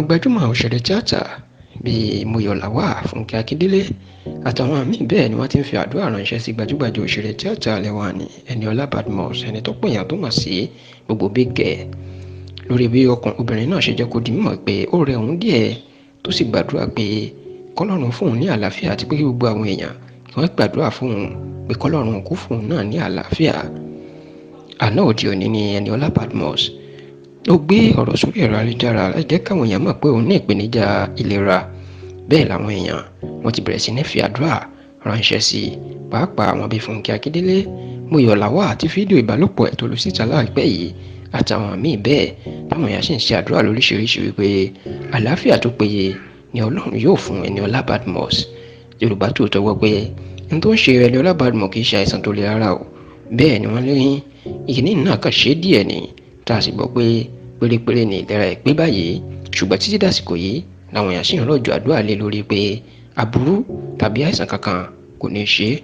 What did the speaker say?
àwọn gbajúmọ̀ òṣèré tíátà bíi Muyọ̀láwà, Fúnkẹ́ Akíndélé àtàwọn míì bẹ́ẹ̀ ni wọ́n ti ń fi àdúrà ránṣẹ́ sí gbajúgbajà òṣèré tíátà ilẹ̀ wa ní Eniola Badmus, ẹni tó pèèyàn tó mọ̀ sí gbogbo Big Girl, lórí bí obìnrin náà ṣe jẹ́ kó di mímọ̀ pé ó rẹ òun díẹ̀ tó sì gbàdúrà pé kọ́lọ́run fún òun ní àlàáfíà àti pé kí gbogbo àwọn èèyàn kí wọ́n gbàdúrà fún òun pé kọ́lọ́run kó fún òun náà ní àlàáfíà. Àná òde òní ni Eniola Badmus ó gbé ọ̀rọ̀ sórí ẹ̀rọ ayélujára láti jẹ́ káwọn èèyàn mọ̀ pé òun ní ìpèníjà ìlera. Bẹ́ẹ̀ làwọn èèyàn wọ́n ti bẹ̀rẹ̀ sí ní fi àdúrà ránṣẹ́ sí i, pàápàá àwọn bíi Fúnkẹ́ Akíndélé, Muyọ̀láwà àti fídíò ìbálòpọ̀ ẹ̀ tó lu síta láìpẹ́ yìí àtàwọn míì bẹ́ẹ̀ táwọn èèyàn sì ń ṣe àdúrà lóríṣiríṣi wípé àlàáfíà tó péye ni Ọlọ́run yóò fún Eniola Badmus. Yorùbá tòótọ́ gbọ́ pé n tó ń ṣe Eniola Badmus kì í ṣe àìsàn tó le rárá o, bẹ́ẹ̀ ni wọ́n lóyún ìkíní náà kàn ṣe díẹ̀ ni tá a sì gbọ́ pé pérépéré ni ìlera ẹ̀ pé báyìí, ṣùgbọ́n títí dàsìkò yìí làwọn èèyàn sì ń rọ̀jò àdúrà lé lórí pé aburú tàbí àìsàn kankan kò ní ṣe é.